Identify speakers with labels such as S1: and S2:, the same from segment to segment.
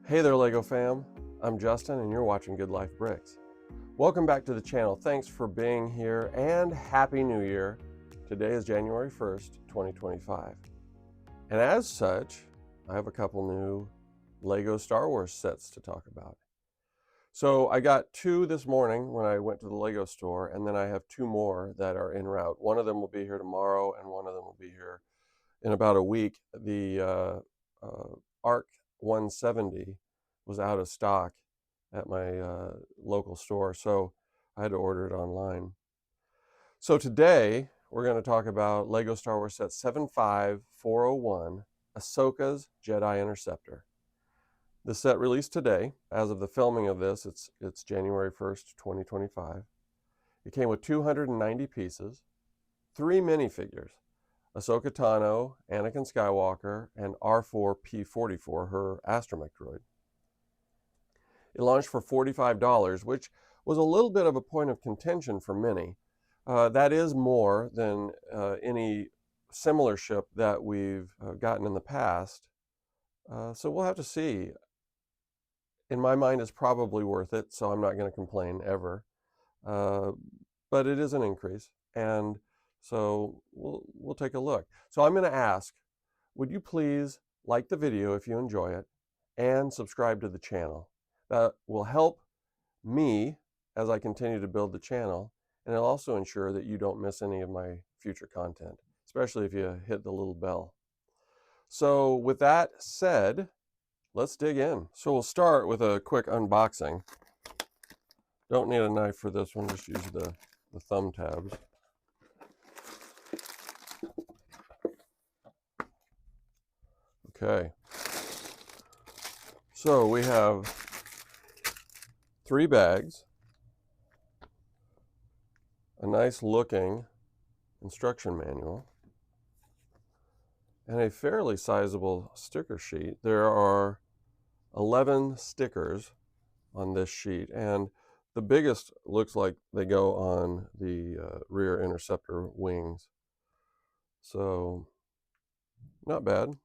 S1: Hey there, LEGO fam. I'm Justin and you're watching Good Life Bricks. Welcome back to the channel. Thanks for being here and Happy New Year. Today is January 1st, 2025. And as such, I have a couple new LEGO Star Wars sets to talk about. So I got two this morning when I went to the LEGO store, and then I have two more that are en route. One of them will be here tomorrow and one of them will be here in about a week. The ARC 170 was out of stock at my local store, so I had to order it online. So today we're going to talk about LEGO Star Wars set 75401, Ahsoka's Jedi Interceptor. The set released today. As of the filming of this, it's January 1st, 2025. It came with 290 pieces, 3 minifigures, Ahsoka Tano, Anakin Skywalker, and R4P44, her astromech droid. It launched for $45, which was a little bit of a point of contention for many. That is more than any similar ship that we've gotten in the past. So we'll have to see. In my mind, it's probably worth it, so I'm not going to complain ever. But it is an increase, and so we'll take a look. So I'm going to ask, would you please like the video if you enjoy it, and subscribe to the channel? That will help me as I continue to build the channel, and it'll also ensure that you don't miss any of my future content, especially if you hit the little bell. So with that said, let's dig in. So we'll start with a quick unboxing. Don't need a knife for this one, just use the thumb tabs. Okay. So we have 3 bags, a nice looking instruction manual, and a fairly sizable sticker sheet. There are 11 stickers on this sheet, and the biggest looks like they go on the rear interceptor wings. So not bad.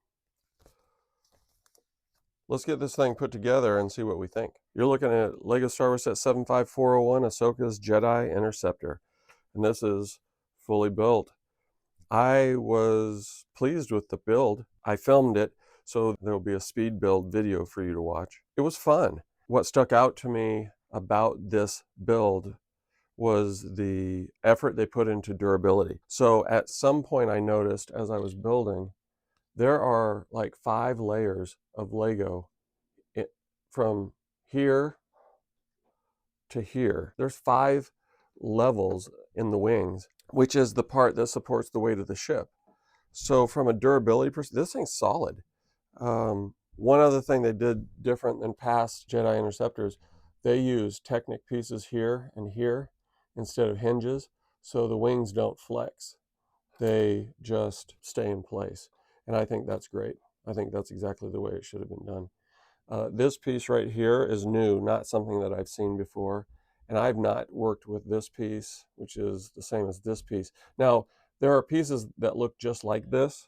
S1: Let's get this thing put together and see what we think. You're looking at LEGO Star Wars set 75401, Ahsoka's Jedi Interceptor. And this is fully built. I was pleased with the build. I filmed it, so there will be a speed build video for you to watch. It was fun. What stuck out to me about this build was the effort they put into durability. So at some point I noticed as I was building, there are like 5 layers of Lego from here to here. There's 5 levels in the wings, which is the part that supports the weight of the ship. So from a durability perspective, this thing's solid. One other thing they did different than past Jedi Interceptors, they use Technic pieces here and here instead of hinges, so the wings don't flex. They just stay in place. And I think that's great. I think that's exactly the way it should have been done. This piece right here is new, not something that I've seen before. And I've not worked with this piece, which is the same as this piece. Now, there are pieces that look just like this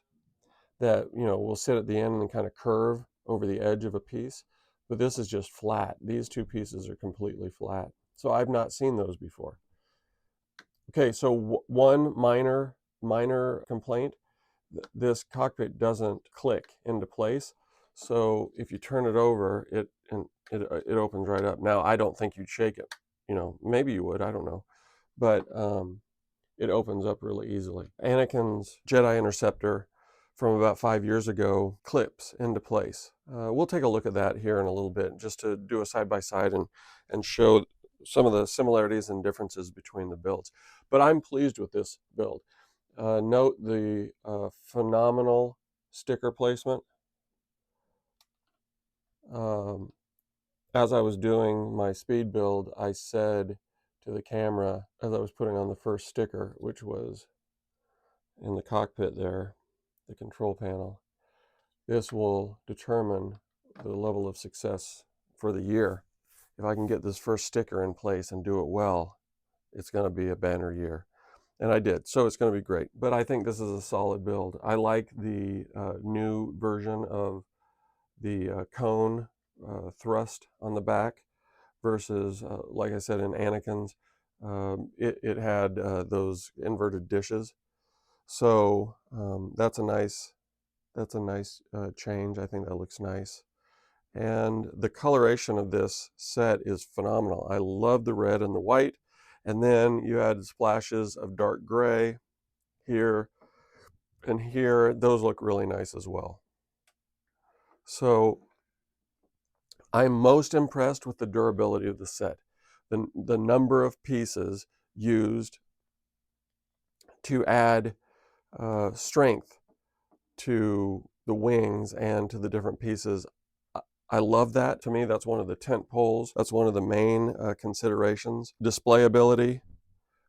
S1: that, will sit at the end and kind of curve over the edge of a piece. But this is just flat. These 2 pieces are completely flat. So I've not seen those before. Okay, so one minor complaint. This cockpit doesn't click into place. So if you turn it over, it opens right up. Now, I don't think you'd shake it. Maybe you would, I don't know. But it opens up really easily. Anakin's Jedi Interceptor from about 5 years ago clips into place. We'll take a look at that here in a little bit, just to do a side-by-side and show some of the similarities and differences between the builds. But I'm pleased with this build. Note the phenomenal sticker placement. As I was doing my speed build, I said to the camera, as I was putting on the first sticker, which was in the cockpit there, the control panel, this will determine the level of success for the year. If I can get this first sticker in place and do it well, it's going to be a banner year. And I did, so it's going to be great. But I think this is a solid build. I like the new version of the cone thrust on the back versus, like I said, in Anakin's, it had those inverted dishes. So that's a nice change. I think that looks nice. And the coloration of this set is phenomenal. I love the red and the white. And then you add splashes of dark gray here and here. Those look really nice as well. So I'm most impressed with the durability of the set. The number of pieces used to add strength to the wings and to the different pieces. I love that. To me, that's one of the tent poles. That's one of the main considerations. Displayability,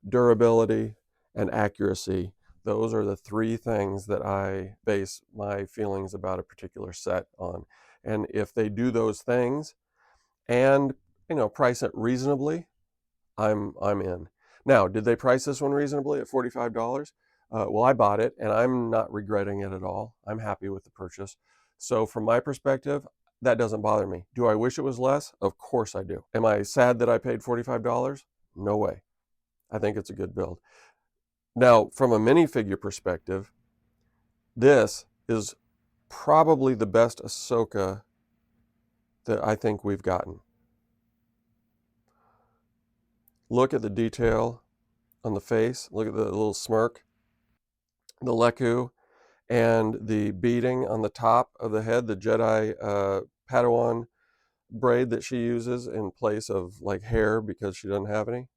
S1: durability, and accuracy. Those are the three things that I base my feelings about a particular set on. And if they do those things and, price it reasonably, I'm in. Now, did they price this one reasonably at $45? Well, I bought it and I'm not regretting it at all. I'm happy with the purchase. So from my perspective, that doesn't bother me. Do I wish it was less? Of course I do. Am I sad that I paid $45? No way. I think it's a good build. Now, from a minifigure perspective, this is probably the best Ahsoka that I think we've gotten. Look at the detail on the face. Look at the little smirk, the leku, and the beading on the top of the head, the Jedi Padawan braid that she uses in place of like hair because she doesn't have any.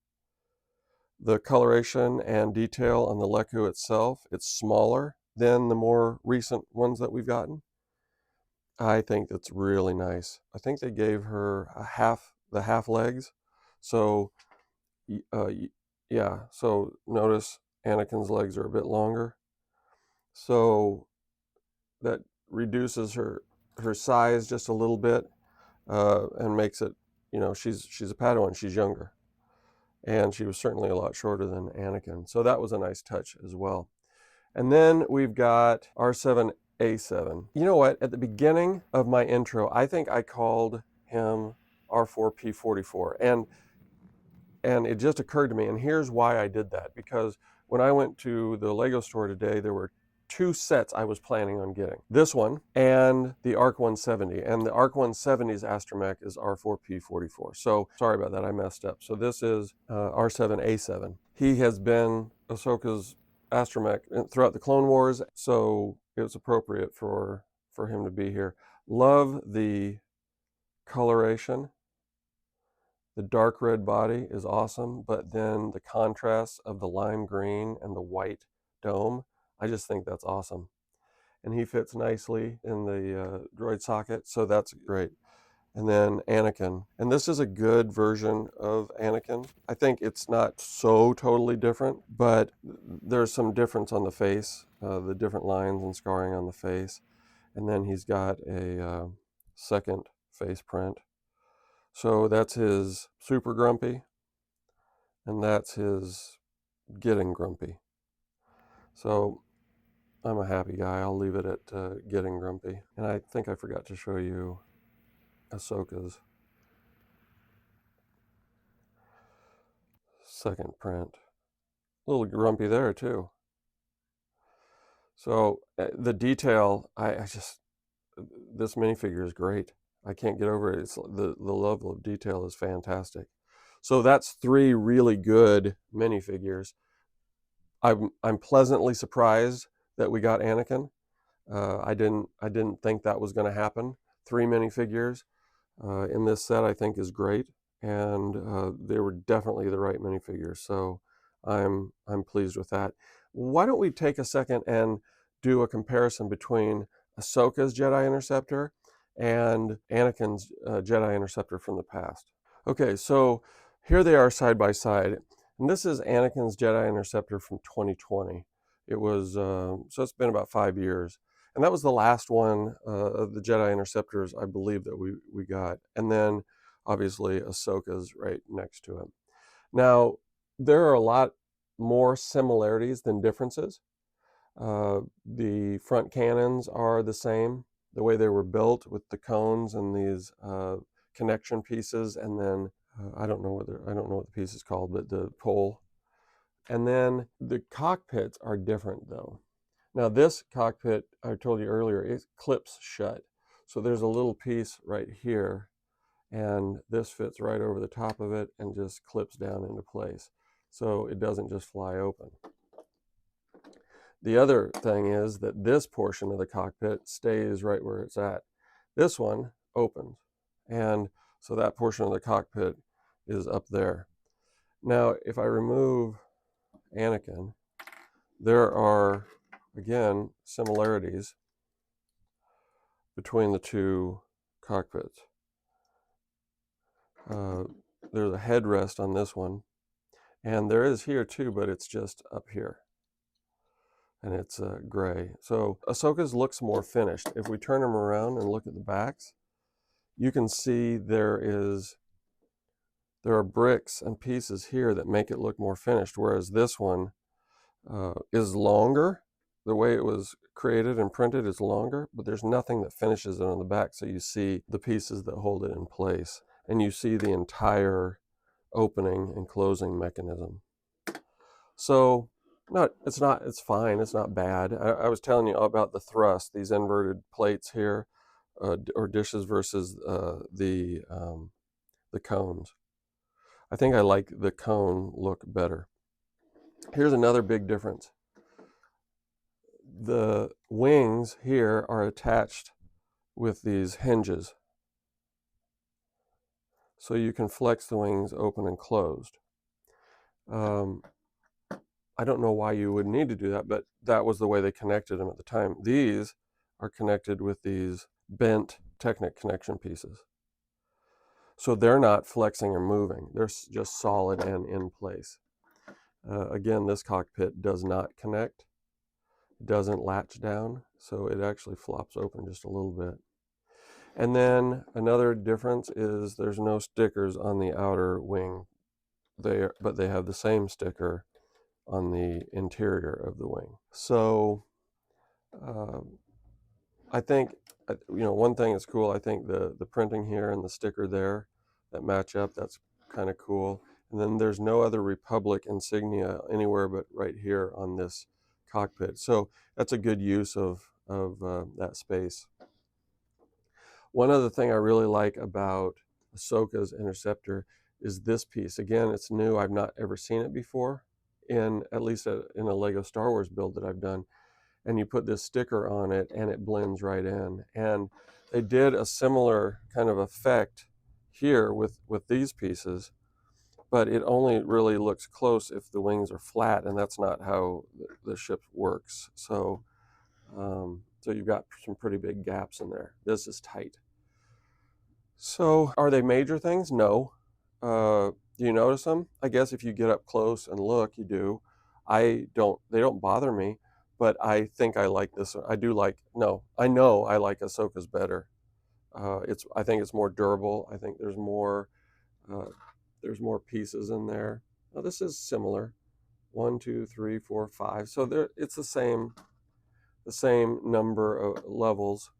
S1: The coloration and detail on the leku itself, it's smaller than the more recent ones that we've gotten. I think that's really nice. I think they gave her the half legs. So, yeah, so notice Anakin's legs are a bit longer. So that reduces her size just a little bit and makes it, she's a Padawan, she's younger. And she was certainly a lot shorter than Anakin. So that was a nice touch as well. And then we've got R7A7. You know what? At the beginning of my intro, I think I called him R4P44. And it just occurred to me, and here's why I did that. Because when I went to the Lego store today, there were two sets I was planning on getting. This one and the ARC 170. And the ARC 170's astromech is R4P44. So sorry about that, I messed up. So this is R7A7. He has been Ahsoka's astromech throughout the Clone Wars, so it was appropriate for him to be here. Love the coloration. The dark red body is awesome, but then the contrast of the lime green and the white dome, I just think that's awesome. And he fits nicely in the droid socket, so that's great. And then Anakin. And this is a good version of Anakin. I think it's not so totally different, but there's some difference on the face, the different lines and scarring on the face. And then he's got a second face print. So that's his super grumpy, and that's his getting grumpy. So I'm a happy guy. I'll leave it at getting grumpy. And I think I forgot to show you Ahsoka's second print. A little grumpy there too. So the detail, I just, this minifigure is great. I can't get over it. It's the level of detail is fantastic. So that's three really good minifigures. I'm pleasantly surprised that we got Anakin. I didn't think that was going to happen. Three minifigures in this set I think is great, and they were definitely the right minifigures. So I'm pleased with that. Why don't we take a second and do a comparison between Ahsoka's Jedi Interceptor and Anakin's Jedi Interceptor from the past? Okay, so here they are side by side. And this is Anakin's Jedi Interceptor from 2020. It was, so it's been about 5 years. And that was the last one of the Jedi Interceptors, I believe, that we got. And then, obviously, Ahsoka's right next to him. Now, there are a lot more similarities than differences. The front cannons are the same. the way they were built with the cones and these connection pieces, and then I don't know what the piece is called, but the pole. And then the cockpits are different though. Now this cockpit, I told you earlier, it clips shut. So there's a little piece right here, and this fits right over the top of it and just clips down into place. So it doesn't just fly open. The other thing is that this portion of the cockpit stays right where it's at. This one opens, and so that portion of the cockpit is up there. Now, if I remove Anakin, there are, again, similarities between the two cockpits. There's a headrest on this one, and there is here too, but it's just up here, and it's gray. So Ahsoka's looks more finished. If we turn them around and look at the backs, you can see there are bricks and pieces here that make it look more finished, whereas this one is longer. The way it was created and printed is longer, but there's nothing that finishes it on the back. So you see the pieces that hold it in place, and you see the entire opening and closing mechanism. So it's fine. It's not bad. I was telling you about the thrust, these inverted plates here, or dishes versus the cones. I think I like the cone look better. Here's another big difference. The wings here are attached with these hinges, so you can flex the wings open and closed. I don't know why you would need to do that, but that was the way they connected them at the time. These are connected with these bent Technic connection pieces, so they're not flexing or moving. They're just solid and in place. Again, this cockpit does not connect. It doesn't latch down, so it actually flops open just a little bit. And then another difference is there's no stickers on the outer wing, but they have the same sticker on the interior of the wing. So I think, one thing that's cool, I think the printing here and the sticker there that match up, that's kind of cool. And then there's no other Republic insignia anywhere but right here on this cockpit. So that's a good use of that space. One other thing I really like about Ahsoka's Interceptor is this piece. Again, it's new. I've not ever seen it before, at least in a Lego Star Wars build that I've done. And you put this sticker on it and it blends right in. And they did a similar kind of effect here with these pieces, but it only really looks close if the wings are flat, and that's not how the ship works. So you've got some pretty big gaps in there. This is tight. So are they major things? No. Do you notice them? I guess if you get up close and look, you do. They don't bother me, but I think I like this one. I know I like Ahsoka's better. I think it's more durable. I think there's more pieces in there. Now this is similar. 1, 2, 3, 4, 5. So it's the same number of levels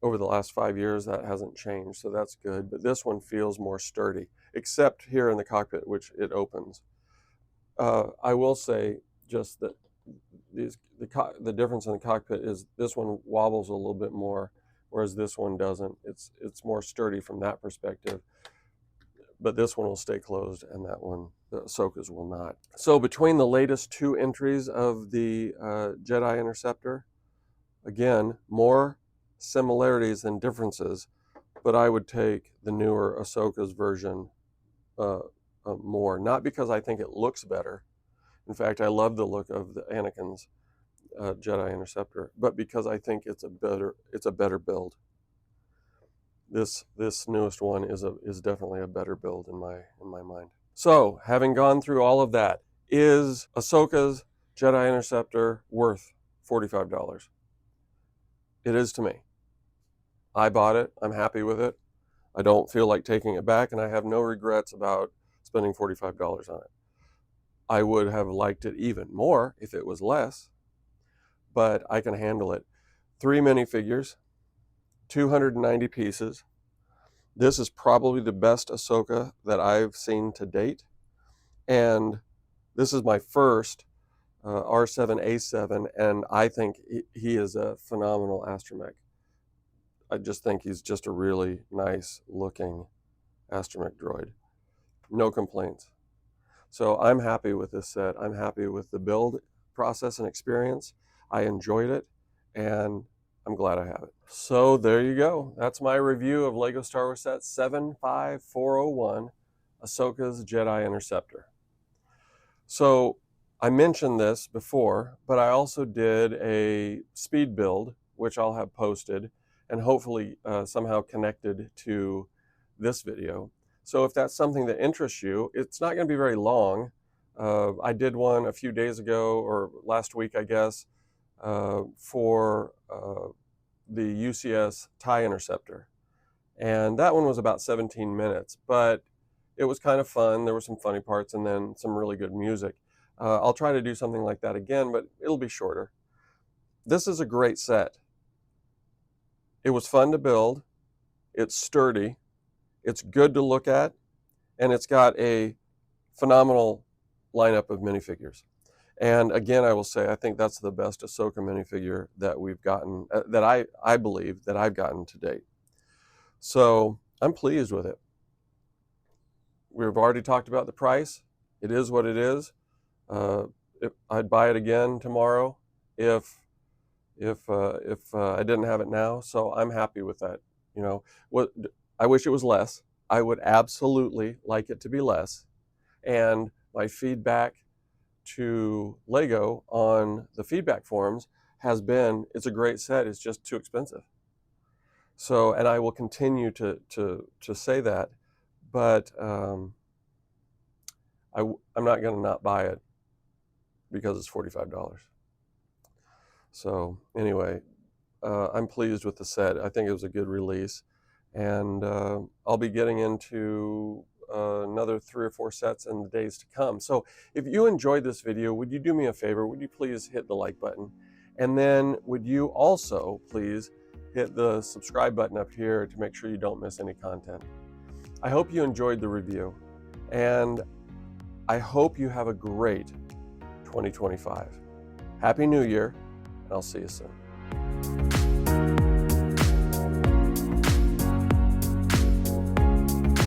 S1: over the last 5 years. That hasn't changed, so that's good. But this one feels more sturdy, except here in the cockpit, which it opens. I will say just that the difference in the cockpit is this one wobbles a little bit more, whereas this one doesn't. It's more sturdy from that perspective. But this one will stay closed, and that one, the Ahsoka's, will not. So between the latest 2 entries of the Jedi Interceptor, again, more similarities than differences, but I would take the newer Ahsoka's version more. Not because I think it looks better. In fact, I love the look of the Anakin's Jedi Interceptor, but because I think it's a better build. This newest one is definitely a better build in my mind. So, having gone through all of that, is Ahsoka's Jedi Interceptor worth $45? It is to me. I bought it. I'm happy with it. I don't feel like taking it back, and I have no regrets about spending $45 on it. I would have liked it even more if it was less, but I can handle it. 3 minifigures. 290 pieces. This is probably the best Ahsoka that I've seen to date. And this is my first R7A7, and I think he is a phenomenal astromech. I just think he's just a really nice looking astromech droid. No complaints. So I'm happy with this set. I'm happy with the build process and experience. I enjoyed it, and I'm glad I have it. So there you go. That's my review of LEGO Star Wars set 75401, Ahsoka's Jedi Interceptor. So I mentioned this before, but I also did a speed build, which I'll have posted and hopefully somehow connected to this video. So if that's something that interests you, it's not going to be very long. I did one a few days ago, or last week, I guess, for the UCS TIE Interceptor. And that one was about 17 minutes, but it was kind of fun. There were some funny parts and then some really good music. I'll try to do something like that again, but it'll be shorter. This is a great set. It was fun to build. It's sturdy. It's good to look at. And it's got a phenomenal lineup of minifigures. And again, I will say, I think that's the best Ahsoka minifigure that we've gotten, that I believe that I've gotten to date. So I'm pleased with it. We've already talked about the price. It is what it is. I'd buy it again tomorrow if I didn't have it now. So I'm happy with that. You know, I wish it was less. I would absolutely like it to be less. And my feedback to LEGO on the feedback forums has been, it's a great set. It's just too expensive. So, and I will continue to say that, but I'm not going to not buy it because it's $45. So anyway, I'm pleased with the set. I think it was a good release, and I'll be getting into another 3 or 4 sets in the days to come. So if you enjoyed this video, would you do me a favor? Would you please hit the like button? And then would you also please hit the subscribe button up here to make sure you don't miss any content. I hope you enjoyed the review, and I hope you have a great 2025. Happy New Year, and I'll see you soon.